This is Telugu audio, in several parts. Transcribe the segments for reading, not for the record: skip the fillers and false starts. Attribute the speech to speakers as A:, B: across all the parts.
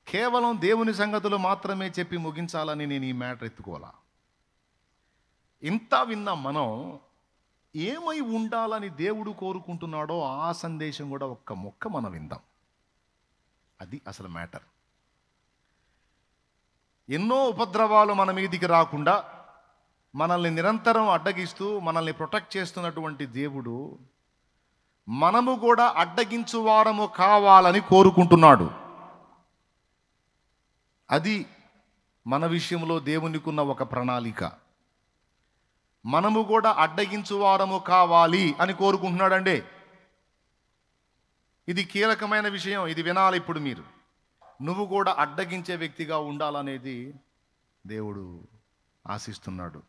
A: కేవలం దేవుని సంగతులు మాత్రమే చెప్పి ముగించాలని నేను ఈ మ్యాటర్ ఎత్తుకోవాలా. ఇంత విన్న మనం ఏమై ఉండాలని దేవుడు కోరుకుంటున్నాడో ఆ సందేశం కూడా ఒక్క మొక్క మనం విందాం. అది అసలు మ్యాటర్. ఎన్నో ఉపద్రవాలు మన మీదికి రాకుండా మనల్ని నిరంతరం అడ్డగిస్తూ మనల్ని ప్రొటెక్ట్ చేస్తున్నటువంటి దేవుడు మనము కూడా అడ్డగించువారము కావాలని కోరుకుంటున్నాడు. అది మన విషయంలో దేవునికున్న ఒక ప్రణాళిక. మనము కూడా అడ్డగించువారము కావాలి అని కోరుకుంటున్నాడండి. ఇది కీలకమైన విషయం, ఇది వినాలి ఇప్పుడు మీరు. నువ్వు కూడా అడ్డగించే వ్యక్తిగా ఉండాలనేది దేవుడు ఆశిస్తున్నాడు.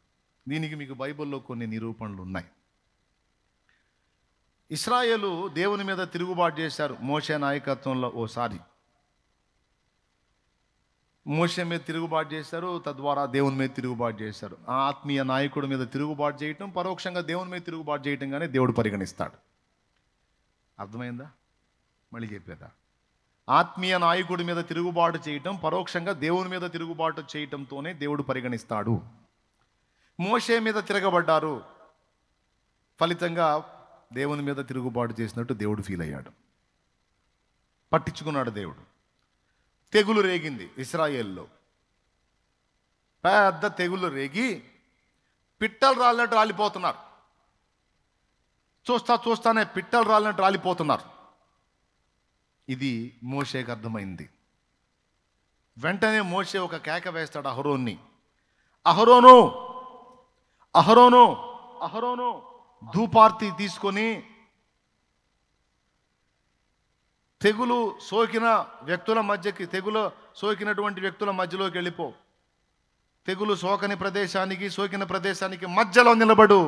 A: దీనికి మీకు బైబిల్లో కొన్ని నిరూపణలు ఉన్నాయి. ఇశ్రాయేలు దేవుని మీద తిరుగుబాటు చేశారు మోషే నాయకత్వంలో. మోషే మీద తిరుగుబాటు చేశారు, తద్వారా దేవుని మీద తిరుగుబాటు చేశారు. ఆ ఆత్మీయ నాయకుడి మీద తిరుగుబాటు చేయటం పరోక్షంగా దేవుని మీద తిరుగుబాటు చేయటంగానే దేవుడు పరిగణిస్తాడు. అర్థమైందా? మళ్ళీ చెప్పేదా? ఆత్మీయ నాయకుడి మీద తిరుగుబాటు చేయటం పరోక్షంగా దేవుని మీద తిరుగుబాటు చేయటంతోనే దేవుడు పరిగణిస్తాడు. మోషే మీద తిరగబడ్డారు, ఫలితంగా దేవుని మీద తిరుగుబాటు చేసినట్టు దేవుడు ఫీల్ అయ్యాడు, పట్టించుకున్నాడు దేవుడు. తెగులు రేగింది ఇశ్రాయేల్లో, పెద్ద తెగులు రేగి పిట్టలు రాలినట్టు రాలిపోతున్నారు. చూస్తానే పిట్టలు రాలినట్టు రాలిపోతున్నారు. ఇది మోషేకి అర్థమైంది. వెంటనే మోషే ఒక కేక వేస్తాడు అహరోన్ని. అహరోను అహరోను అహరోను ధూపార్తి తీసుకొని తెగులు సోకిన వ్యక్తుల మధ్యకి, తెగులు సోకినటువంటి వ్యక్తుల మధ్యలోకి వెళ్ళిపో. తెగులు సోకిన ప్రదేశానికి మధ్యలో నిలబడు.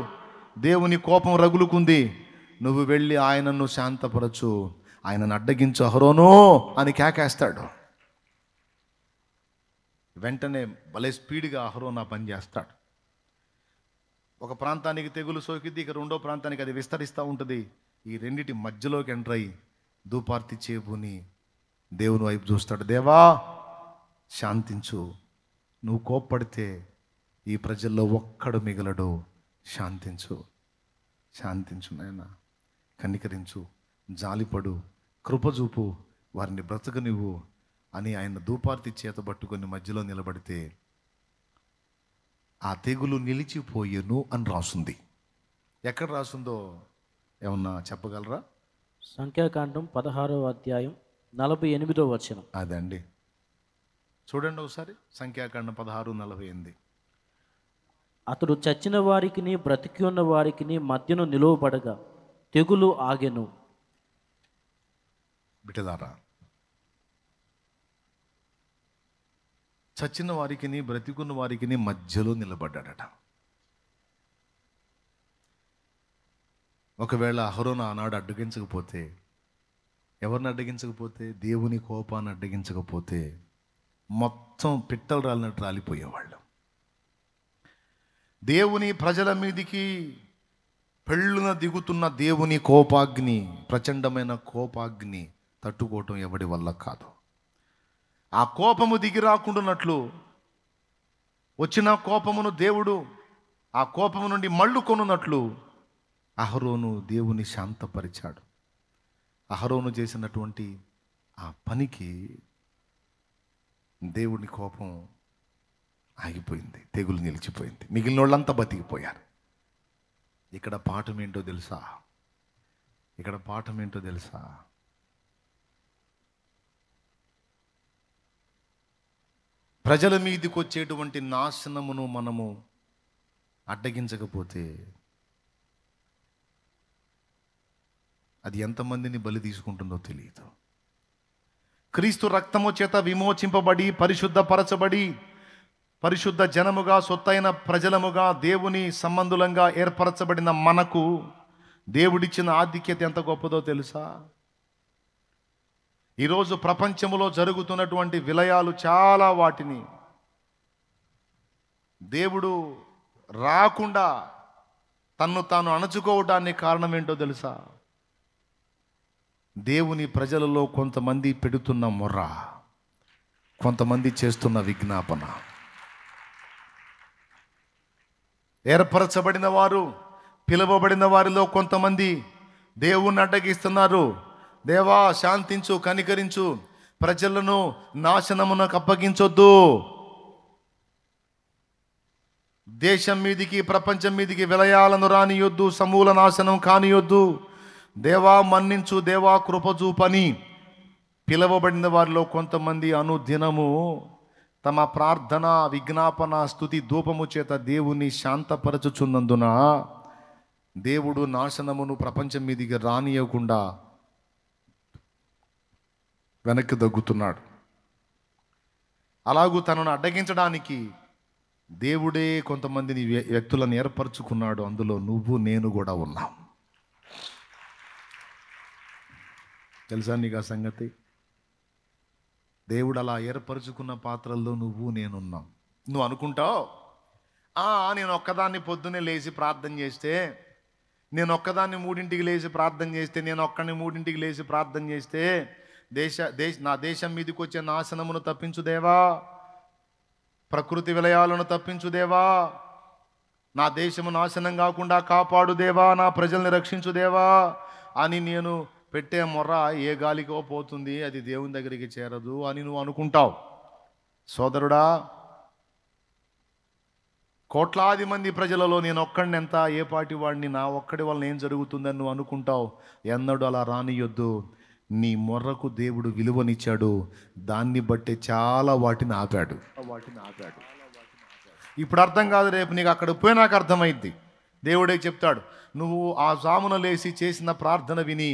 A: దేవుని కోపం రగులుకుంది, నువ్వు వెళ్ళి ఆయనను శాంతపరచు, ఆయనను అడ్డగించు అహరోను అని కేకేస్తాడు. వెంటనే భలే స్పీడ్గా అహరోను పని చేస్తాడు. ఒక ప్రాంతానికి తెగులు సోకిద్ది, ఇక రెండో ప్రాంతానికి అది విస్తరిస్తూ ఉంటుంది. ఈ రెండిటి మధ్యలోకి ఎంటర్ అయ్యి ధూపార్తి చేబుని దేవుని వైపు చూస్తాడు. దేవా శాంతించు, నువ్వు కోప్పడితే ఈ ప్రజల్లో ఒక్కడు మిగలడు, శాంతించు నాయన, కనికరించు, జాలిపడు, కృపజూపు, వారిని బ్రతకనివ్వు అని ఆయన ధూపార్తి చేత పట్టుకొని మధ్యలో నిలబడితే ఆ తెగులు నిలిచిపోయెను అని రాసుంది. ఎక్కడ రాసుందో ఏమన్నా చెప్పగలరా?
B: సంఖ్యాకాండం 16వ అధ్యాయం 48వ వచనం.
A: అదండి, చూడండి ఒకసారి. సంఖ్యాకాండం 16:48.
B: అతడు చచ్చిన వారికిని బ్రతికి ఉన్న వారికిని మధ్యను నిలువబడగా తెగులు ఆగెను.
A: బిడ్డలారా, చచ్చిన వారికిని బ్రతికున్న వారికిని మధ్యలో నిలబడ్డాడట. ఒకవేళ అహరోను ఆనాడు అడ్డగించకపోతే, ఎవరిని అడ్డగించకపోతే, దేవుని కోపాన్ని అడ్డగించకపోతే మొత్తం పిట్టలు రాలినట్టు రాలిపోయేవాళ్ళు. దేవుని ప్రజల మీదికి పెళ్ళున దిగుతున్న దేవుని కోపాగ్ని, ప్రచండమైన కోపాగ్ని తట్టుకోవటం ఎవడి వల్ల కాదు. ఆ కోపము దిగి రాకుండానట్లు వచ్చిన కోపమును దేవుడు ఆ కోపము నుండి మళ్ళుకొనున్నట్లు అహరోను దేవుని శాంతపరిచాడు. అహరోను చేసినటువంటి ఆ పనికి దేవుని కోపం ఆగిపోయింది, తెగులు నిలిచిపోయింది, మిగిలిన వాళ్ళంతా బతికిపోయారు. ఇక్కడ పాఠం ఏంటో తెలుసా? ప్రజల మీదకి వచ్చేటువంటి నాశనమును మనము అడ్డగించకపోతే అది ఎంతమందిని బలి తీసుకుంటుందో తెలియదు. క్రీస్తు రక్తము చేత విమోచింపబడి పరిశుద్ధపరచబడి పరిశుద్ధ జనముగా సొత్తైన ప్రజలముగా దేవుని సంబంధులంగా ఏర్పరచబడిన మనకు దేవుడిచ్చిన ఆధిక్యత ఎంత గొప్పదో తెలుసా? ఈరోజు ప్రపంచంలో జరుగుతున్నటువంటి విలయాలు చాలా, వాటిని దేవుడు రాకుండా తన్ను తాను అణచుకోవడానికి కారణం ఏంటో తెలుసా? దేవుని ప్రజలలో కొంతమంది పెడుతున్న మొర్ర, కొంతమంది చేస్తున్న విజ్ఞాపన. ఏర్పరచబడిన వారు, పిలువబడిన వారిలో కొంతమంది దేవుణ్ణి అడ్డగిస్తున్నారు. దేవా శాంతించు, కనికరించు, ప్రజలను నాశనమునకు అప్పగించొద్దు, దేశం మీదికి ప్రపంచం మీదికి విలయాలను రానియొద్దు, సమూల నాశనం కానియొద్దు, దేవా మన్నించు, దేవా కృపచూపని పిలవబడిన వారిలో కొంతమంది అనుదినము తమ ప్రార్థన, విజ్ఞాపన, స్తుతి, ధూపము చేత దేవుని శాంతపరచుచున్నందున దేవుడు నాశనమును ప్రపంచం మీదికి రానియకుండా వెనక్కి దగ్గుతున్నాడు. అలాగూ తనను అడ్డగించడానికి దేవుడే కొంతమందిని వ్యక్తులను ఏర్పరచుకున్నాడు. అందులో నువ్వు నేను కూడా ఉన్నాం. తెలుసా నీకు ఆ సంగతి? దేవుడు అలా ఏర్పరచుకున్న పాత్రల్లో నువ్వు నేనున్నాం. నువ్వు అనుకుంటావు, నేను ఒక్కదాన్ని పొద్దున్నే లేచి ప్రార్థన చేస్తే, నేను ఒక్కదాన్ని 3ంటికి లేచి ప్రార్థన చేస్తే, నేను ఒక్కడిని 3ంటికి లేచి ప్రార్థన చేస్తే నా దేశం మీదకి వచ్చే నాశనమును తప్పించుదేవా, ప్రకృతి విలయాలను తప్పించుదేవా, నా దేశము నాశనం కాకుండా కాపాడుదేవా, నా ప్రజల్ని రక్షించుదేవా అని నేను పెట్టే మొర్ర ఏ గాలికో పోతుంది, అది దేవుని దగ్గరికి చేరదు అని నువ్వు అనుకుంటావు. సోదరుడా, కోట్లాది మంది ప్రజలలో నేను ఒక్కడిని ఎంత, ఏ పాటి వాడిని, నా ఒక్కడి వలన ఏం జరుగుతుందని నువ్వు అనుకుంటావు. ఎన్నడూ అలా రానియొద్దు. నీ మొర్రకు దేవుడు విలువనిచ్చాడు, దాన్ని బట్టి చాలా వాటిని ఆపాడు. ఇప్పుడు అర్థం కాదు, రేపు నీకు అక్కడ పోయినాక అర్థమైద్ది. దేవుడే చెప్తాడు, నువ్వు ఆ జామున లేచి చేసిన ప్రార్థన విని,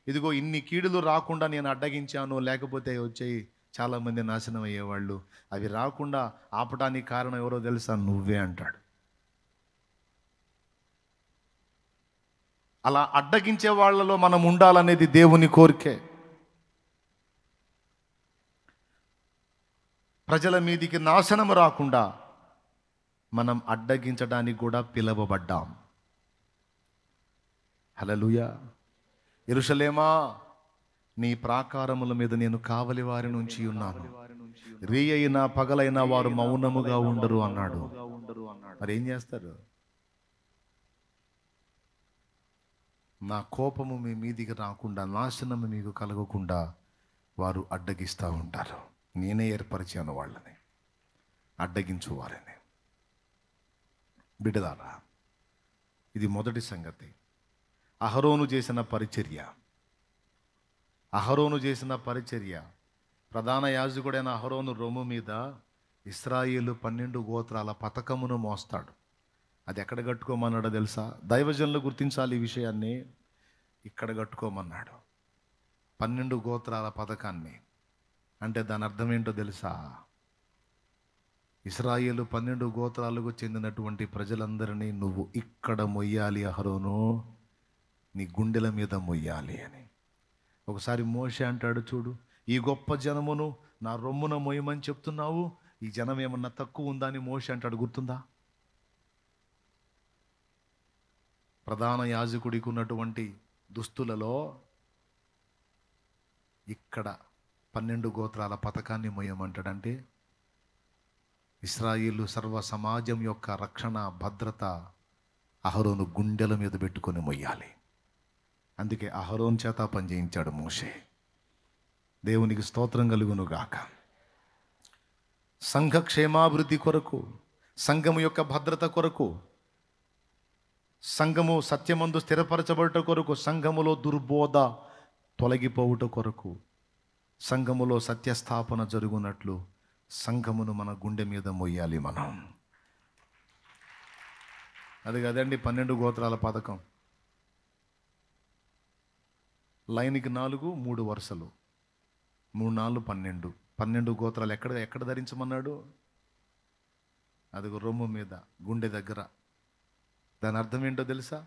A: ఇదిగో ఇన్ని కీడులు రాకుండా నేను అడ్డగించాను, లేకపోతే వచ్చేయి చాలామంది నాశనం అయ్యేవాళ్ళు, అవి రాకుండా ఆపడానికి కారణం ఎవరో తెలుసా? నువ్వే అంటాడు. అలా అడ్డగించే వాళ్ళలో మనం ఉండాలనేది దేవుని కోరికే. ప్రజల మీదికి నాశనం రాకుండా మనం అడ్డగించడానికి కూడా పిలవబడ్డాం. హల్లెలూయా. యెరూషలేమా, నీ ప్రాకారముల మీద నేను కావలి వారి నుంచి ఉన్నాను, రేయైనా పగలైనా వారు మౌనముగా ఉండరు అన్నాడు. మరి ఏం చేస్తారు? నా కోపము మీ మీదికి రాకుండా, నాశనము మీకు కలగకుండా వారు అడ్డగిస్తూ ఉంటారు. నేనే ఏర్పరిచాను వాళ్ళని, అడ్డగించు వారిని. బిడ్డలారా, ఇది మొదటి సంగతి. అహరోను చేసిన పరిచర్య, ప్రధాన యాజకుడైన అహరోను రొమ్ము మీద ఇశ్రాయేలు 12 గోత్రాల పతకమును మోస్తాడు. అది ఎక్కడ కట్టుకోమన్నాడో తెలుసా? దైవజనులు గుర్తించాలి ఈ విషయాన్ని. ఇక్కడ కట్టుకోమన్నాడు 12 గోత్రాల పథకాన్ని. అంటే దాని అర్థం ఏంటో తెలుసా? ఇశ్రాయేలు 12 గోత్రాలకు చెందినటువంటి ప్రజలందరినీ నువ్వు ఇక్కడ మొయ్యాలి అహరోను, నీ గుండెల మీద మొయ్యాలి అని. ఒకసారి మోషే అంటాడు, చూడు, ఈ గొప్ప జనమును నా రొమ్మున మొయ్యమని చెప్తున్నావు, ఈ జనం ఏమన్నా తక్కువ ఉందా అని మోషే అంటాడు. గుర్తుందా? ప్రధాన యాజకుడికి ఉన్నటువంటి దుస్తులలో ఇక్కడ 12 గోత్రాల పథకాన్ని మొయ్యమంటాడంటే ఇశ్రాయేలు సర్వ సమాజం యొక్క రక్షణ, భద్రత అహరోను గుండెల మీద పెట్టుకొని మొయ్యాలి. అందుకే అహరోన్ చేత పని చేయించాడు మోషే. దేవునికి స్తోత్రం కలుగును గాక. సంఘ క్షేమాభివృద్ధి కొరకు, సంఘము యొక్క భద్రత కొరకు, సంఘము సత్యమందు స్థిరపరచబడుట కొరకు, సంఘములో దుర్బోధ తొలగిపోవుట కొరకు, సంఘములో సత్యస్థాపన జరుగునట్లు సంఘమును మన గుండె మీద మొయ్యాలి మనం. అది కదండి 12 గోత్రాల పథకం. లైన్కి 4, 3 వరుసలు, 3, 4, 12. 12 గోత్రాలు ఎక్కడ ధరించమన్నాడు? అదిగో రొమ్ము మీద, గుండె దగ్గర. దాని అర్థం ఏంటో తెలుసా?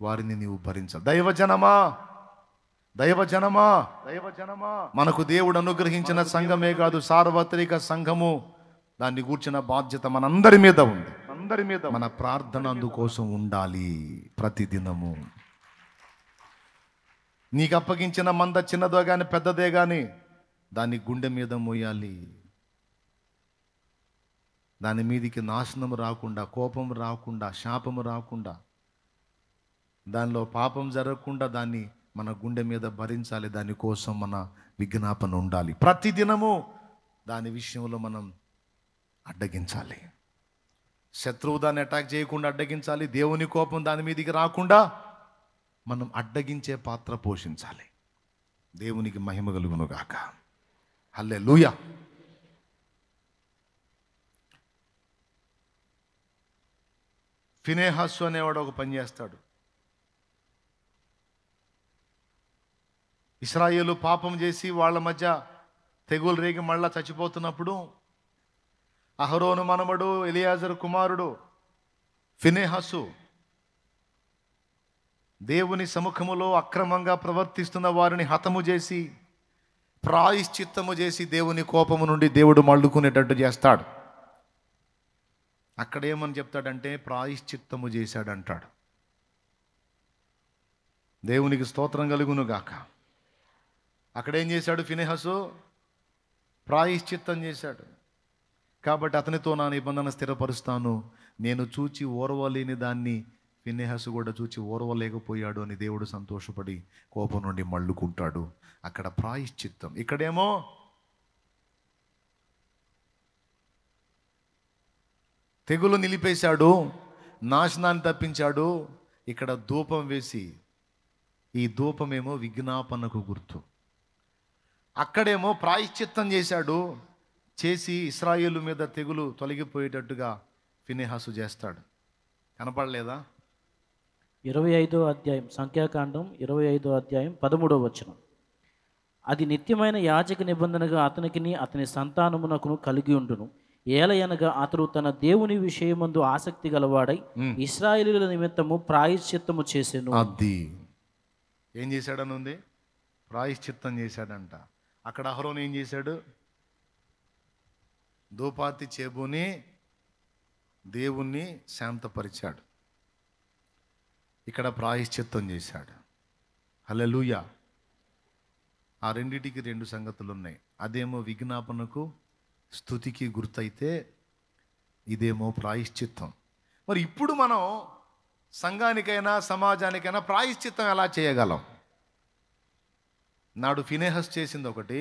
A: వారిని నీవు భరించాలి. దైవజనమా, మనకు దేవుడు అనుగ్రహించిన సంఘమే కాదు, సార్వత్రిక సంఘము, దాన్ని గూర్చిన బాధ్యత మనందరి మీద ఉంది. మన ప్రార్థన అందుకోసం ఉండాలి ప్రతిదినము. నీకు అప్పగించిన మంద చిన్నదో కానీ పెద్దదే కానీ దాన్ని గుండె మీద మోయాలి. దాని మీదికి నాశనం రాకుండా, కోపం రాకుండా, శాపము రాకుండా, దానిలో పాపం జరగకుండా దాన్ని మన గుండె మీద భరించాలి. దానికోసం మన విజ్ఞాపన ఉండాలి. ప్రతిదినము దాని విషయంలో మనం అడ్డగించాలి. శత్రువు దాన్ని అటాక్ చేయకుండా అడ్డగించాలి. దేవుని కోపం దాని మీదికి రాకుండా మనం అడ్డగించే పాత్ర పోషించాలి. దేవునికి మహిమ కలుగును గాక. హల్లెలూయా. ఫినెహాసు అనేవాడు ఒక పని చేస్తాడు. ఇశ్రాయేలు పాపం చేసి వాళ్ళ మధ్య తెగులు రేగి మళ్ళా చచ్చిపోతున్నప్పుడు అహరోను మనమడు ఎలియాజరు కుమారుడు ఫినెహాసు దేవుని సముఖములో అక్రమంగా ప్రవర్తిస్తున్న వారిని హతము చేసి ప్రాయశ్చిత్తము చేసి దేవుని కోపము నుండి దేవుడు మళ్ళుకునేటట్టు చేస్తాడు. అక్కడ ఏమని చెప్తాడంటే ప్రాయశ్చిత్తము చేశాడంటాడు. దేవునికి స్తోత్రం కలుగును గాక. అక్కడేం చేశాడు ఫినెహాసు? ప్రాయశ్చిత్తం చేశాడు. కాబట్టి అతనితో నా నిబంధన స్థిరపరుస్తాను, నేను చూచి ఓర్వలేని దాన్ని ఫినెహాసు కూడా చూచి ఓర్వలేకపోయాడు అని దేవుడు సంతోషపడి కోపం నుండి మళ్ళుకుంటాడు. అక్కడ ప్రాయశ్చిత్తం. ఇక్కడేమో తెగులు నిలిపేశాడు, నాశనాన్ని తప్పించాడు. ఇక్కడ ధూపం వేసి, ఈ ధూపమేమో విజ్ఞాపనకు గుర్తు. అక్కడేమో ప్రాయశ్చిత్తం చేశాడు, చేసి ఇశ్రాయేలు మీద తెగులు తొలగిపోయేటట్టుగా ఫినెహాసు చేస్తాడు. కనపడలేదా?
B: 25వ అధ్యాయం, సంఖ్యాకాండం 25వ అధ్యాయం 13వ వచనం. అది నిత్యమైన యాజక నిబంధనగా అతనికిని అతని సంతానమునకును కలిగి ఉండును. ఏలయనగా అతడు తన దేవుని విషయమందు ఆసక్తి గలవాడై ఇశ్రాయేలీయుల నిమిత్తము ప్రాయశ్చిత్తము చేసెను.
A: అది ఏం చేశాడని ఉంది? ప్రాయశ్చిత్తం చేశాడంట. అక్కడ అహరోను ఏం చేశాడు? ధూపార్తి చేబుని దేవుణ్ణి శాంతపరిచాడు. ఇక్కడ ప్రాయశ్చిత్తం చేశాడు. హల్లెలూయా. ఆ రెండిటికి రెండు సంగతులు ఉన్నాయి. అదేమో విజ్ఞాపనకు స్తుతికి గుర్తయితే ఇదేమో ప్రాయశ్చిత్తం. మరి ఇప్పుడు మనం సంఘానికైనా సమాజానికైనా ప్రాయశ్చిత్తం ఎలా చేయగలం? నాడు ఫినెహాసు చేసింది ఒకటి,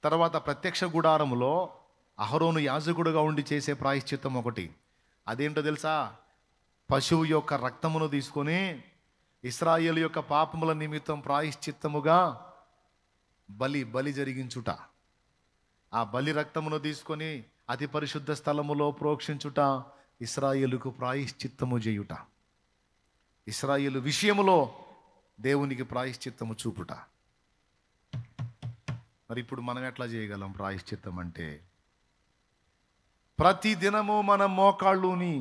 A: తర్వాత ప్రత్యక్ష గుడారములో అహరోను యాజకుడుగా ఉండి చేసే ప్రాయశ్చిత్తం ఒకటి. అదేంటో తెలుసా? పశువు యొక్క రక్తమును తీసుకొని ఇశ్రాయేలు యొక్క పాపముల నిమిత్తం ప్రాయశ్చిత్తముగా బలి జరిగించుట. ఆ బలి రక్తమును తీసుకొని అతి పరిశుద్ధ స్థలములో ప్రోక్షించుట ఇశ్రాయేలుకు ప్రాయశ్చిత్తము చేయుట. ఇశ్రాయేలు విషయములో దేవునికి ప్రాయశ్చిత్తము చూపుట. మరి ఇప్పుడు మనం ఎట్లా చేయగలం ప్రాయశ్చిత్తం అంటే? ప్రతి దినము మన మోకాళ్ళుని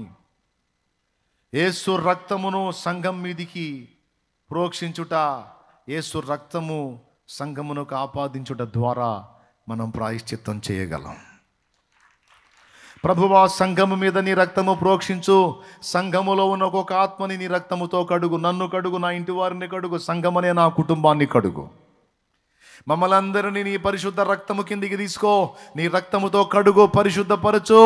A: యేసు రక్తమును సంఘం మీదికి ప్రోక్షించుట, యేసు రక్తము సంఘమునకు ఆపాదించుట ద్వారా మనం ప్రాయశ్చిత్తం చేయగలం. ప్రభువా, సంఘము మీద నీ రక్తము ప్రోక్షించు, సంఘములో ఉన్న ఒక్కొక్క ఆత్మని నీ రక్తముతో కడుగు, నన్ను కడుగు, నా ఇంటి వారిని కడుగు, సంఘమనే నా కుటుంబాన్ని కడుగు, మమ్మల్ని అందరినీ నీ పరిశుద్ధ రక్తము కిందికి తీసుకో, నీ రక్తముతో కడుగు, పరిశుద్ధపరచు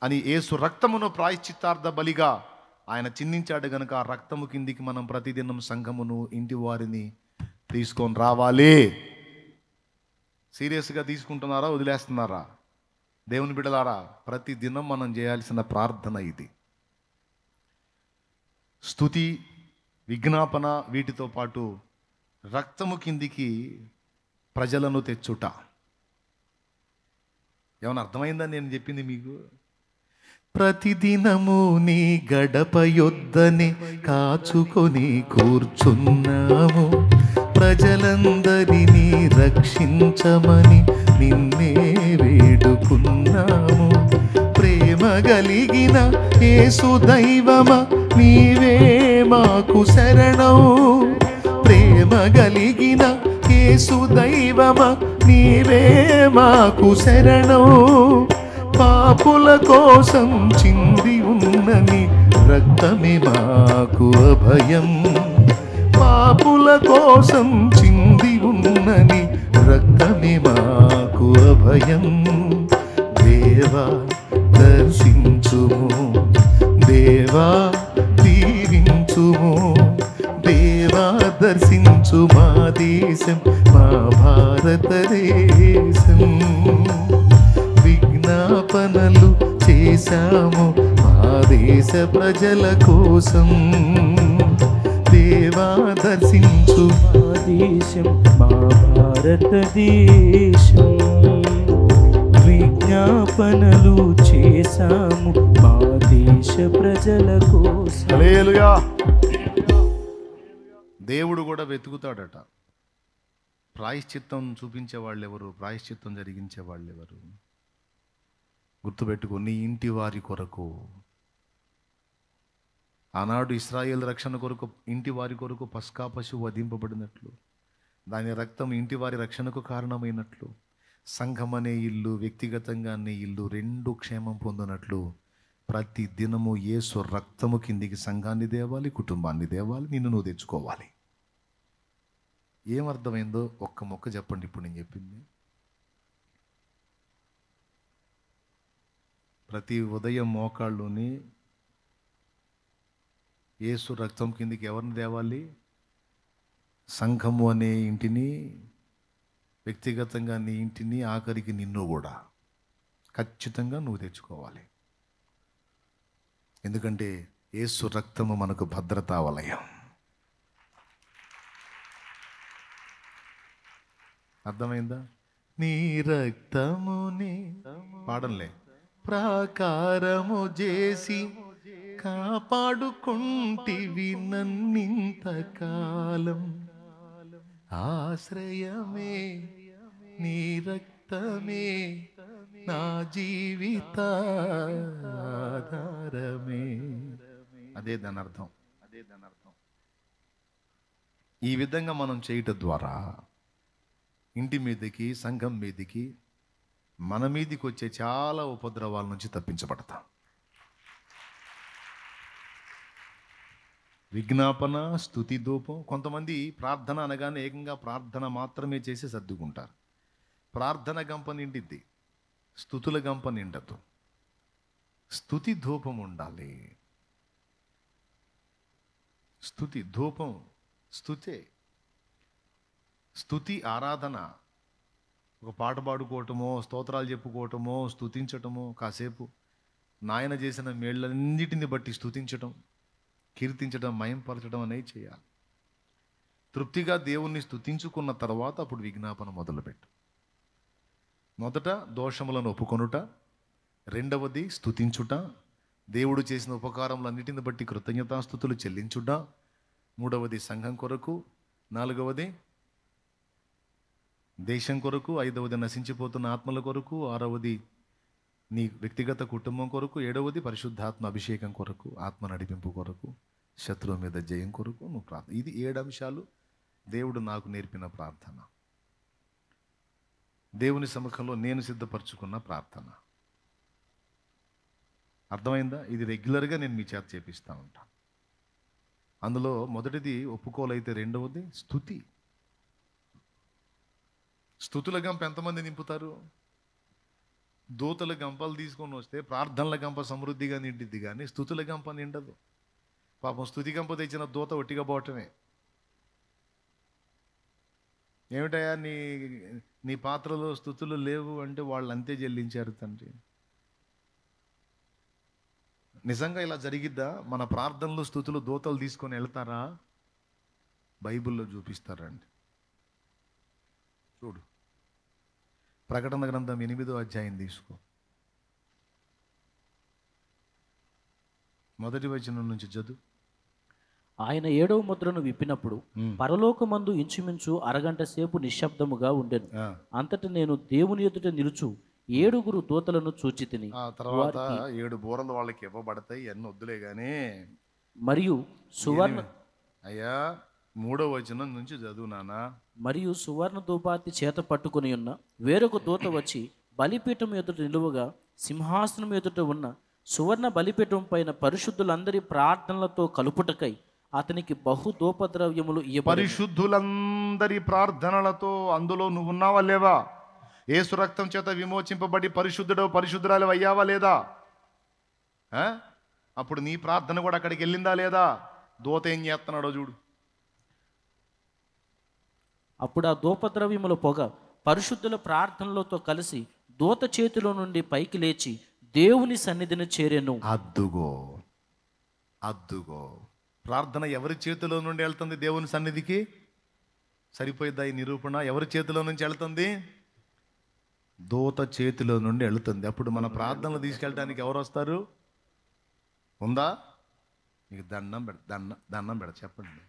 A: అని యేసు రక్తమును ప్రాయశ్చిత్తార్థ బలిగా ఆయన చిందించాడు గనుక ఆ రక్తము కిందికి మనం ప్రతిదినం సంఘమును ఇంటి వారిని తీసుకొని రావాలి. సీరియస్గా తీసుకుంటున్నారా, వదిలేస్తున్నారా? దేవుని బిడ్డలారా, ప్రతిదినం మనం చేయాల్సిన ప్రార్థన ఇది. స్తుతి, విజ్ఞాపన, వీటితో పాటు రక్తము కిందికి ప్రజలను తెచ్చుట. ఏమైనా అర్థమైందని నేను చెప్పింది మీకు? ప్రతిదినము నీ గడప యొద్దనే కాచుకొని కూర్చున్నాము, ప్రజలందరినీ రక్షించమని నిన్నే వేడుకున్నాము. ప్రేమ కలిగిన యేసు దైవమా, నీవే మాకు శరణం. ప్రేమ కలిగిన యేసు దైవమా, నీవే మాకు శరణం. పాపుల కోసం చింది ఉన్నని రక్తమే మాకు అభయం. పాపుల కోసం చింది ఉన్నని రక్తమే మాకు అభయం. దేవా దర్శించుము, దేవా దీవించుము, దేవా దర్శించు మా దేశం, మా భారతదేశం. విజ్ఞాపనలు చేశాము మా దేశ ప్రజల కోసం. దేవా దర్శించు
B: మా దేశం, మా భారతదేశం. విజ్ఞాపనలు చేశాము మా దేశ ప్రజల కోసం.
A: హల్లెలూయా. దేవుడు కూడా వెతుకుతాడట. ప్రాయశ్చిత్తం చూపించే వాళ్ళు ఎవరు, ప్రాయశ్చిత్తం జరిగించే వాళ్ళు ఎవరు? గుర్తుపెట్టుకో, నీ ఇంటి వారి కొరకు. ఆనాడు ఇశ్రాయేల్ రక్షణ కొరకు ఇంటి వారి కొరకు పస్కా పశువు వధింపబడినట్లు, దాని రక్తం ఇంటి వారి రక్షణకు కారణమైనట్లు, సంఘం అనే ఇల్లు, వ్యక్తిగతంగా అనే ఇల్లు రెండు క్షేమం పొందినట్లు ప్రతి దినము యేసు రక్తము కిందికి సంఘాన్ని దేవాలి, కుటుంబాన్ని దేవాలి, నిన్ను నువ్వు తెచ్చుకోవాలి. ఏమర్థమైందో ఒక్క మొక్క చెప్పండి. ఇప్పుడు నేను చెప్పింది ప్రతి ఉదయం మోకాళ్ళుని యేసు రక్తం కిందికి ఎవరిని దేవాలి? సంఘము అనే ఇంటిని, వ్యక్తిగతంగా నీ ఇంటిని, ఆఖరికి నిన్ను కూడా ఖచ్చితంగా నువ్వు తెచ్చుకోవాలి. ఎందుకంటే యేసు రక్తము మనకు భద్రతా వలయం. అర్థమైందా? నీ రక్తముని పాడంలే ప్రాకారము చేసి కాపాడుకుంటివి నన్నింతకాలం. ఆశ్రయమే నీ రక్తమే, నా జీవిత ఆధారమే. అదే దాని అర్థం. ఈ విధంగా మనం చేయటం ద్వారా ఇంటి మీదకి, సంఘం మీదకి, మన మీదకి వచ్చే చాలా ఉపద్రవాల నుంచి తప్పించబడతాం. విజ్ఞాపన, స్తుతి, ధూపం. కొంతమంది ప్రార్థన అనగానే ఏకంగా ప్రార్థన మాత్రమే చేసి సర్దుకుంటారు. ప్రార్థన గంప నిండిద్ది, స్తుతుల గంప నిండదు. స్తుతి ధూపం ఉండాలి. స్తుతి ధూపం, స్తుతే. స్తుతి ఆరాధన. ఒక పాట పాడుకోవటమో, స్తోత్రాలు చెప్పుకోవటమో, స్తుతించటమో, కాసేపు నాయన చేసిన మేళ్ళన్నిటిని బట్టి స్తుతించటం, కీర్తించడం, మయంపరచడం అనేవి చేయాలి. తృప్తిగా దేవుణ్ణి స్తుతించుకున్న తర్వాత అప్పుడు విజ్ఞాపన మొదలుపెట్టు. మొదట దోషములను ఒప్పుకొనుట, రెండవది స్తుతించుట, దేవుడు చేసిన ఉపకారములన్నిటిని బట్టి కృతజ్ఞతాస్తుతులు చెల్లించుట, మూడవది సంఘం కొరకు, నాలుగవది దేశం కొరకు, ఐదవది నశించిపోతున్న ఆత్మల కొరకు, ఆరవది నీ వ్యక్తిగత కుటుంబం కొరకు, ఏడవది పరిశుద్ధాత్మ అభిషేకం కొరకు, ఆత్మ నడిపింపు కొరకు, శత్రువు మీద జయం కొరకు నువ్వు ప్రార్థన. ఇది 7 అంశాలు దేవుడు నాకు నేర్పిన ప్రార్థన. దేవుని సముఖంలో నేను సిద్ధపరచుకున్న ప్రార్థన. అర్థమైందా? ఇది రెగ్యులర్గా నేను మీ చేత చేపిస్తూ ఉంటాను. అందులో మొదటిది ఒప్పుకోలైతే రెండవది స్తుతి. స్తుతుల గంప ఎంతమంది నింపుతారు? దూతల గంపలు తీసుకొని వస్తే ప్రార్థనల గంప సమృద్ధిగా నిండిద్ది, కానీ స్తుతుల గంప నిండదు. పాపం స్తుతి గంప తెచ్చిన దూత ఒట్టిగా పోవటమే. ఏమిటయా నీ పాత్రలో స్తుతులు లేవు అంటే వాళ్ళు అంతే చెల్లించారు తండ్రి. నిజంగా ఇలా జరిగిద్దా? మన ప్రార్థనలు, స్తుతులు దూతలు తీసుకొని వెళ్తారా? బైబిల్లో చూపిస్తారండి. చూడు, ప్రకటన గ్రంథం 8వ అధ్యాయం తీసుకో. మొదటి వచనం నుంచి చదువు.
B: ఆయన 7వ ముద్రను విప్పినప్పుడు పరలోకమందు ఇంచుమించు అరగంట సేపు నిశ్శబ్దముగా ఉండెను. అంతటి నేను దేవుని ఎదుట నిలుచు 7 దూతలను చూచి తిని.
A: ఆ తర్వాత 7 బూరలు వాళ్ళకి ఇవ్వబడతాయి. ఎన్ని వద్దులే గానీ.
B: మరియు సువర్ణ
A: అయ్యా 3వ వచనం నుంచి చదువు నానా.
B: మరియు సువర్ణ ధూపార్తి చేత పట్టుకుని ఉన్న వేరొక దూత వచ్చి బలిపీఠం ఎదుట నిలువగా, సింహాసనం ఎదుట ఉన్న సువర్ణ బలిపీఠం పైన పరిశుద్ధులందరి ప్రార్థనలతో కలుపుటకై అతనికి బహు దోపద్రవ్యములు ఇయ్యబడి
A: పరిశుద్ధులందరి ప్రార్థనలతో అందులో నువ్వు ఉన్నావా లేవా? యేసు రక్తం చేత విమోచింపబడి పరిశుద్ధురాలు అయ్యావా లేదా? అప్పుడు నీ ప్రార్థన కూడా అక్కడికి వెళ్ళిందా లేదా? దూత ఏం చేస్తున్నాడో చూడు.
B: అప్పుడు ఆ దోపద్రవ్యముల పొగ పరిశుద్ధుల ప్రార్థనలతో కలిసి దూత చేతిలో నుండి పైకి లేచి దేవుని సన్నిధిని చేరెను.
A: అద్దుగో ప్రార్థన ఎవరి చేతిలో నుండి వెళ్తుంది దేవుని సన్నిధికి? సరిపోయిద్దా ఈ నిరూపణ? ఎవరి చేతిలో నుంచి వెళ్తుంది? దూత చేతిలో నుండి వెళ్తుంది. అప్పుడు మన ప్రార్థనలు తీసుకెళ్ళడానికి ఎవరు వస్తారు? ఉందా? మీకు దండం పెడ చెప్పండి.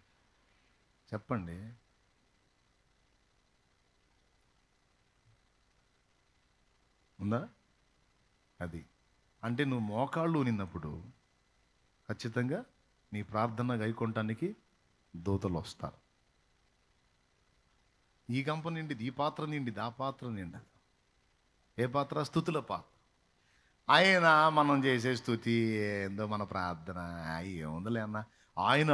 A: ఉందా? అది అంటే నువ్వు మోకాళ్ళు నిన్నప్పుడు ఖచ్చితంగా నీ ప్రార్థన గైకొనటానికి దూతలు వస్తారు. ఈ గంప నిండిది, ఈ పాత్ర నిండిది, ఆ పాత్ర నిండదు. ఏ పాత్ర? స్తుతుల పాత్ర. ఆయన మనం చేసే స్తుతి ఏందో, మన ప్రార్థన ఏముందిలే అన్న. ఆయన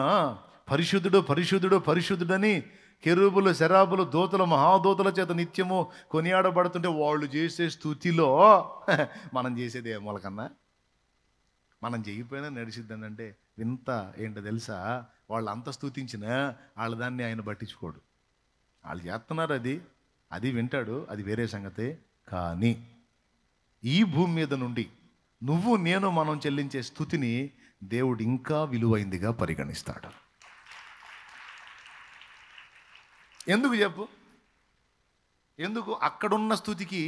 A: పరిశుద్ధుడని కెరూబులు, శరాబులు, దూతలు, మహాదూతల చేత నిత్యము కొనియాడబడుతుంటే వాళ్ళు చేసే స్తుతిలో మనం చేసేది ఏ మూలకన్నా? మనం చేయకపోయినా నడిచిద్దని అంటే వింత ఏంటో తెలుసా? వాళ్ళు అంత స్తుతించినా వాళ్ళ దాన్ని ఆయన పట్టించుకోడు. వాళ్ళు చేస్తున్నారు, అది వింటాడు, అది వేరే సంగతే. కానీ ఈ భూమి మీద నుండి నువ్వు నేను మనం చెల్లించే స్తుతిని దేవుడు ఇంకా విలువైందిగా పరిగణిస్తాడు. ఎందుకు చెప్పు? ఎందుకు అక్కడున్న స్తుతికి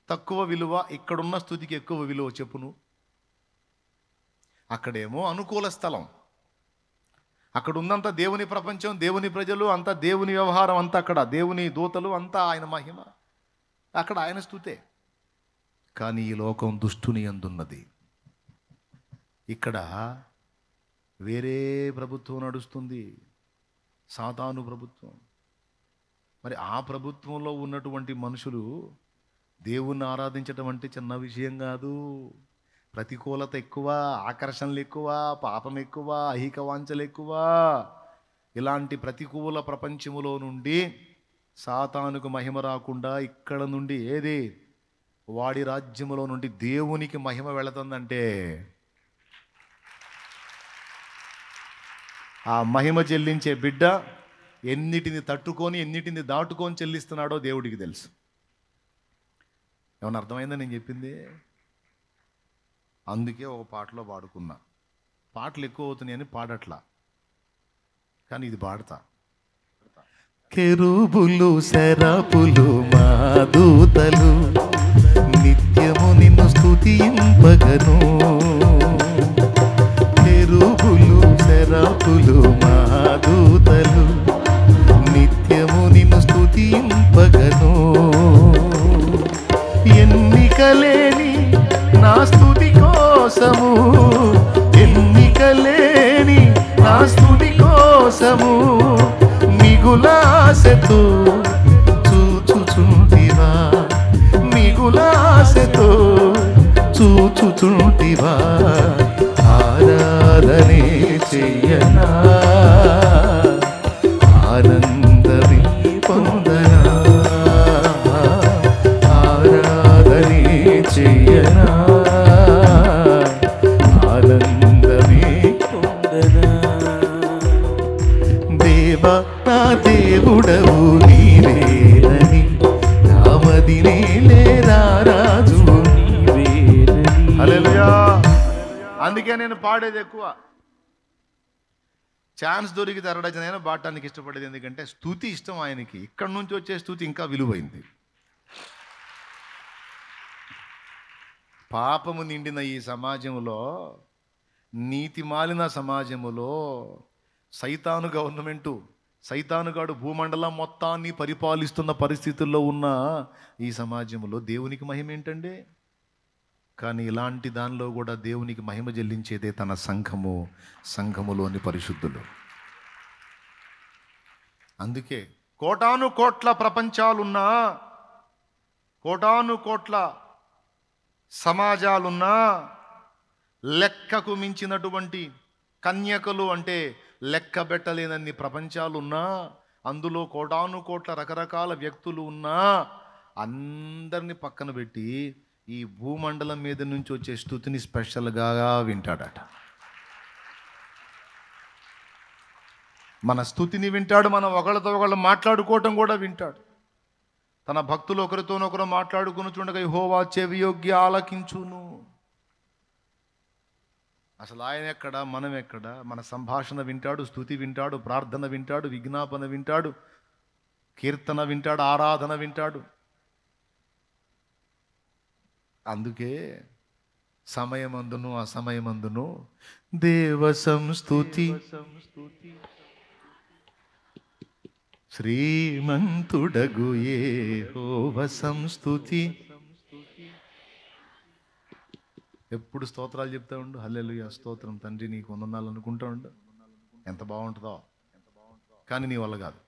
A: తక్కువ విలువ, ఇక్కడున్న స్తుతికి ఎక్కువ విలువ? చెప్పును. అక్కడేమో అనుకూల స్థలం, అక్కడ ఉందంతా దేవుని ప్రపంచం, దేవుని ప్రజలు, అంతా దేవుని వ్యవహారం, అంతా అక్కడ దేవుని దూతలు, అంతా ఆయన మహిమ, అక్కడ ఆయన స్తుతే. కానీ ఈ లోకం దుష్టుని యందున్నది. ఇక్కడ వేరే ప్రభుత్వం నడుస్తుంది, సాతాను ప్రభుత్వం. మరి ఆ ప్రభుత్వంలో ఉన్నటువంటి మనుషులు దేవుణ్ణి ఆరాధించడం అంటే చిన్న విషయం కాదు. ప్రతికూలత ఎక్కువ, ఆకర్షణలు ఎక్కువ, పాపం ఎక్కువ, అహిక వాంఛలు ఎక్కువ. ఇలాంటి ప్రతికూల ప్రపంచములో నుండి సాతానుకు మహిమ రాకుండా ఇక్కడ నుండి వాడి రాజ్యములో నుండి దేవునికి మహిమ వెళుతుందంటే ఆ మహిమ చెల్లించే బిడ్డ ఎన్నిటిని తట్టుకొని ఎన్నిటిని దాటుకొని చెల్లిస్తున్నాడో దేవుడికి తెలుసు. ఏమన్నా అర్థమైందా నేను చెప్పింది? అందుకే ఒక పాటలో పాడుకున్నా. పాటలు ఎక్కువ అవుతున్నాయని పాడట్లా, కానీ ఇది పాడతా. కెరూబులు, శరాపులు, మా దూతలు నిత్యము నిన్ను స్తుతింపగను. కెరూబులు, శరాపులు, మా దూతలు నిత్యము నిన్ను స్తుతింపగను. ఎన్నికలేని నా స్తుతి కోసము, ఎన్నికలేని నా స్తుతి కోసము మిగులాశతో చూచుచుంటివా, మిగులాశతో చూచుచుంటివా. ఆరాధనే చెయ్యనా, ఆనందమే పొందనా, ఆరాధనే చెయ్యనా, ఆనందమే పొందనా. దేవా నా దేవుడవు నీవేనని, నామదినే లేదా రాజు నీవేనని. హల్లెలూయా. అందుకే నేను పాడేది ఎక్కువ. ఛాన్స్ దొరికితే అరడజనైనా పాడటానికి ఇష్టపడేది. ఎందుకంటే స్తుతి ఇష్టం ఆయనకి. ఇక్కడి నుంచి వచ్చే స్తుతి ఇంకా విలువైంది. పాపము నిండిన ఈ సమాజంలో, నీతి మాలిన సమాజములో, సైతాను గవర్నమెంటు, సైతానుగాడు భూమండలం మొత్తాన్ని పరిపాలిస్తున్న పరిస్థితుల్లో ఉన్న ఈ సమాజంలో దేవునికి మహిమ ఏంటండి? కానీ ఇలాంటి దానిలో కూడా దేవునికి మహిమ చెల్లించేదే తన సంఘము, సంఘములోని పరిశుద్ధులు. అందుకే కోటాను కోట్ల ప్రపంచాలున్నా, కోటాను కోట్ల సమాజాలున్నా, లెక్కకు మించినటువంటి కన్యకలు అంటే లెక్క పెట్టలేనన్ని ప్రపంచాలు ఉన్నా, అందులో కోటాను కోట్ల రకరకాల వ్యక్తులు ఉన్నా, అందరిని పక్కన పెట్టి ఈ భూమండలం మీద నుంచి వచ్చే స్తుతిని స్పెషల్గా వింటాడట. మన స్తుతిని వింటాడు, మనం ఒకళ్ళతో ఒకళ్ళు మాట్లాడుకోవటం కూడా వింటాడు. తన భక్తులు ఒకరితోనొకరు మాట్లాడుకుని చూడగా యెహోవా చెవియొగ్గి ఆలకించును. అసలు ఆయన ఎక్కడ, మనం ఎక్కడ? మన సంభాషణ వింటాడు, స్తుతి వింటాడు, ప్రార్థన వింటాడు, విజ్ఞాపన వింటాడు, కీర్తన వింటాడు, ఆరాధన వింటాడు. అందుకే సమయమందును అసమయమందును దేవ సంస్తుతి, శ్రీమంతుడగు యెహోవా సంస్తుతి. ఎప్పుడు స్తోత్రాలు చెప్తా ఉండు, హల్లెలూయా స్తోత్రం తండ్రి నీకు వందనాలు అనుకుంటా ఉండు. ఎంత బాగుంటుందో. కానీ నీ వల్ల కాదు.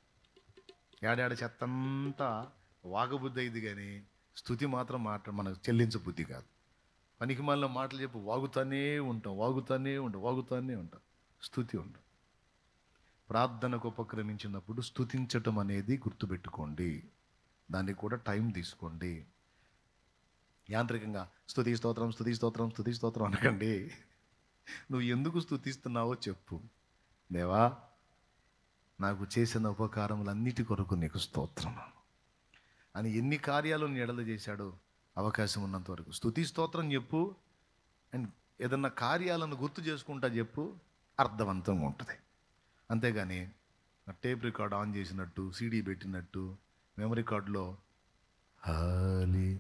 A: ఏడాడ చెత్తంతా వాగబుద్ధి అయింది, కానీ స్తుతి మాత్రం మనకు చెల్లించబుద్ధి కాదు. పనికి మళ్ళీ మాటలు చెప్పి వాగుతానే ఉంటాం. స్తుతి ఉండదు. ప్రార్థనకు ఉపక్రమించినప్పుడు స్తుతించటం అనేది గుర్తుపెట్టుకోండి. దానికి కూడా టైం తీసుకోండి. యాంత్రికంగా స్తుతి స్తోత్రం అనకండి. నువ్వు ఎందుకు స్తుతిస్తున్నావో చెప్పు. దేవా, నాకు చేసిన ఉపకారములన్నిటి కొరకు నీకు స్తోత్రం అని ఎన్ని కార్యాలు నీ ఎడల చేశాడో అవకాశం ఉన్నంత వరకు స్తుతి స్తోత్రం చెప్పు. అండ్ ఏదన్నా కార్యాలను గుర్తు చేసుకుంటా చెప్పు, అర్థవంతంగా ఉంటుంది. అంతేగాని టేప్ రికార్డ్ ఆన్ చేసినట్టు, సీడీ పెట్టినట్టు, మెమరీ కార్డులో హల్లెలూయా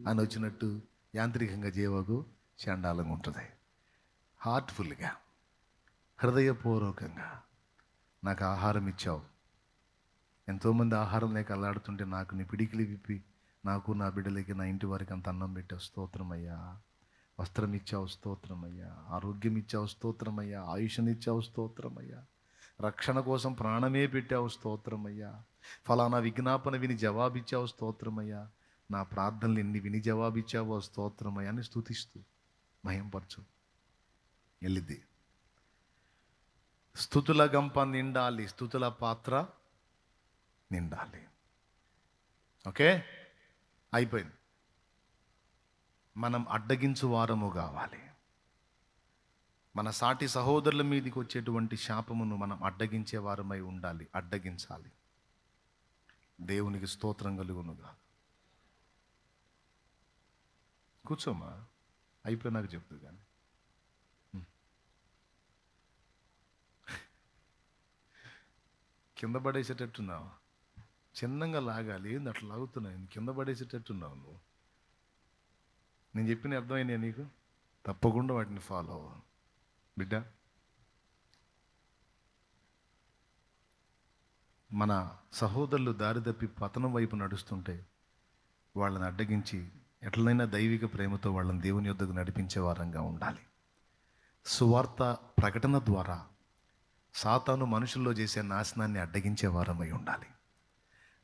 A: అని వచ్చినట్టు యాంత్రికంగా చేయవకు. చండాలంగా ఉంటుంది. హార్ట్ఫుల్గా, హృదయపూర్వకంగా నాకు ఆహారం ఇచ్చావు. ఎంతోమంది ఆహారం లేక అల్లాడుతుంటే నాకు నీ పిడికిలి విప్పి నాకు, నా బిడ్డలకి, నా ఇంటి వారికి అంత అన్నం పెట్టావు, స్తోత్రమయ్యా. వస్త్రం ఇచ్చావు, స్తోత్రమయ్యా. ఆరోగ్యం ఇచ్చావు, స్తోత్రమయ్యా. ఆయుష్నిచ్చావు, స్తోత్రమయ్యా. రక్షణ కోసం ప్రాణమే పెట్టావు, స్తోత్రమయ్యా. ఫలానా విజ్ఞాపన విని జవాబిచ్చావు, స్తోత్రమయ్యా. నా ప్రార్థనలు ఎన్ని విని జవాబిచ్చావో స్తోత్రమయ్యా అని స్తుతిస్తూ మహింపరచు. వెళ్ళిద్ది. స్తుతుల గంప నిండాలి, స్తుతుల పాత్ర నిండాలి. ఓకే, అయిపోయింది. మనం అడ్డగించు వారము కావాలి. మన సాటి సహోదరుల మీదకి వచ్చేటువంటి శాపమును మనం అడ్డగించే వారమై ఉండాలి. అడ్డగించాలి. దేవునికి స్తోత్రం కలుగునుగా. కూర్చోమా, అయిపోయినాక చెప్తూ కానీ. కింద పడేసేటట్టున్నావు. చిన్నంగా లాగాలి. ఏంది అట్లా లాగుతున్నావు? కింద పడేసేటట్టున్నావు నువ్వు. నేను చెప్పిన అర్థమైనా నీకు? తప్పకుండా వాటిని ఫాలో అవ్వ బిడ్డ. మన సహోదరులు దారి తప్పి పతనం వైపు నడుస్తుంటే వాళ్ళని అడ్డగించి ఎట్లనైనా దైవిక ప్రేమతో వాళ్ళని దేవుని యొద్దకు నడిపించే వారంగా ఉండాలి. సువార్త ప్రకటన ద్వారా సాతాను మనుషుల్లో చేసే నాశనాన్ని అడ్డగించే వారమై ఉండాలి.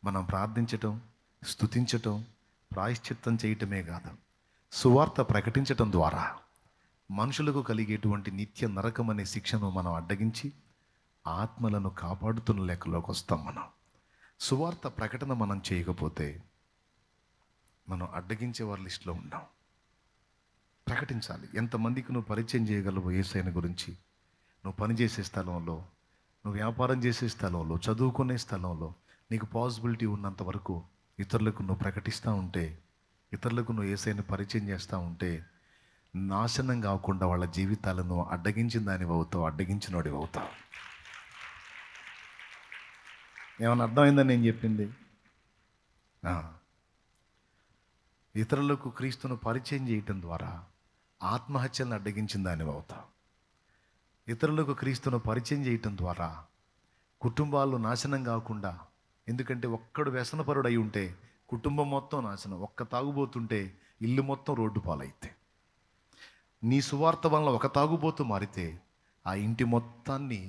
A: మనం ప్రార్థించటం, స్తుతించటం, ప్రాయశ్చిత్తం చేయటమే కాదు, సువార్త ప్రకటించటం ద్వారా మనుషులకు కలిగేటువంటి నిత్య నరకం అనే శిక్షను మనం అడ్డగించి ఆత్మలను కాపాడుతున్న లెక్కలోకి వస్తాం. మనం సువార్త ప్రకటన మనం చేయకపోతే మనం అడ్డగించే వారి లిస్టులో ఉన్నాం. ప్రకటించాలి. ఎంతమందికి నువ్వు పరిచయం చేయగలవు యేసయ్యను గురించి? నువ్వు పనిచేసే స్థలంలో, నువ్వు వ్యాపారం చేసే స్థలంలో, చదువుకునే స్థలంలో నీకు పాసిబిలిటీ ఉన్నంత వరకు ఇతరులకు నువ్వు ప్రకటిస్తూ ఉంటే, ఇతరులకు నువ్వు యేసయ్యను పరిచయం చేస్తూ ఉంటే నాశనం కాకుండా వాళ్ళ జీవితాలను అడ్డగించిన దానివి అవుతావు, అడ్డగించినోడివి అవుతావు. ఏమన్నా అర్థమైందని నేను చెప్పింది? ఇతరులకు క్రీస్తును పరిచయం చేయటం ద్వారా ఆత్మహత్యలను అడ్డగించిన దానివి అవుతావు. ఇతరులకు క్రీస్తును పరిచయం చేయటం ద్వారా కుటుంబాలు నాశనం కాకుండా, ఎందుకంటే ఒక్కడు వ్యసనపరుడు అయి ఉంటే కుటుంబం మొత్తం నాశనం. ఒక్క తాగుబోతుంటే ఇల్లు మొత్తం రోడ్డు పాలైతే, నీ సువార్త వల్ల ఒక తాగుబోతు మారితే ఆ ఇంటి మొత్తాన్ని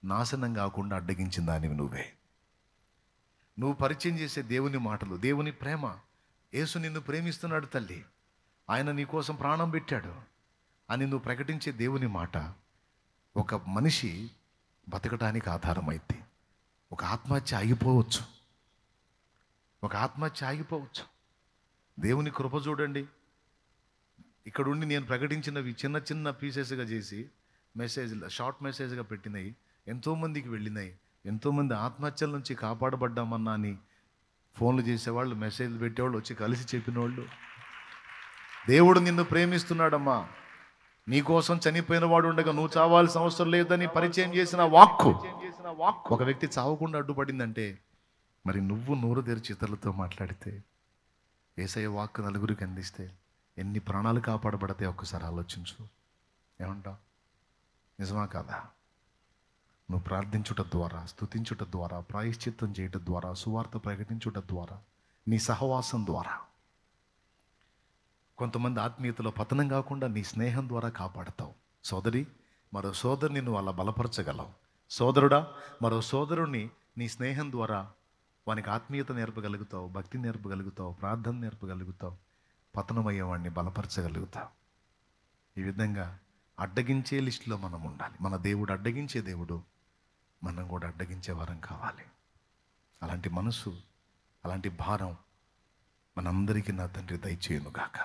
A: నాశనం కాకుండా అడ్డగించిన దానివి నువ్వే. నువ్వు పరిచయం చేసే దేవుని మాటలు, దేవుని ప్రేమ, యేసు నిన్ను ప్రేమిస్తున్నాడు తల్లి, ఆయన నీ కోసం ప్రాణం పెట్టాడు అని నువ్వు ప్రకటించే దేవుని మాట ఒక మనిషి బతకడానికి ఆధారమైతే ఒక ఆత్మహత్య ఆగిపోవచ్చు. ఒక ఆత్మహత్య ఆగిపోవచ్చు. దేవుని కృప చూడండి. ఇక్కడ ఉండి నేను ప్రకటించినవి చిన్న చిన్న పీసెస్గా చేసి షార్ట్ మెసేజ్గా పెట్టినాయి, ఎంతోమందికి వెళ్ళినాయి. ఎంతోమంది ఆత్మహత్యల నుంచి కాపాడబడ్డామన్నా అని ఫోన్లు చేసేవాళ్ళు, మెసేజ్లు పెట్టేవాళ్ళు, వచ్చి కలిసి చెప్పిన వాళ్ళు. దేవుడు నిన్ను ప్రేమిస్తున్నాడమ్మా, నీకోసం చనిపోయిన వాడు ఉండగా నువ్వు చావాల్సిన అవసరం లేదని పరిచయం చేసిన వాక్కు ఒక వ్యక్తి చావకుండా అడ్డుపడిందంటే, మరి నువ్వు నోరు తెరిచి ఇతరులతో మాట్లాడితే, యేసయ్య వాక్కు నలుగురికి అందిస్తే ఎన్ని ప్రాణాలు కాపాడబడితే ఒక్కసారి ఆలోచించు. ఏమంటావు? నిజమా కాదా? నువ్వు ప్రార్థించుట ద్వారా, స్తుతించుట ద్వారా, ప్రాయశ్చిత్తం చేయటం ద్వారా, సువార్త ప్రకటించుట ద్వారా, నీ సహవాసం ద్వారా కొంతమంది ఆత్మీయతలో పతనం కాకుండా నీ స్నేహం ద్వారా కాపాడతావు. సోదరి, మరో సోదరుని నువ్వు అలా బలపరచగలవు. సోదరుడా, మరో సోదరుని నీ స్నేహం ద్వారా వానికి ఆత్మీయత నేర్పగలుగుతావు, భక్తి నేర్పగలుగుతావు, ప్రార్థన నేర్పగలుగుతావు, పతనమయ్యేవాడిని బలపరచగలుగుతావు. ఈ విధంగా అడ్డగించే లిస్టులో మనం ఉండాలి. మన దేవుడు అడ్డగించే దేవుడు, మనం కూడా అడ్డగించే వారం కావాలి. అలాంటి మనసు, అలాంటి భారం మనందరికీ నా తండ్రి దయచేయునుగాక.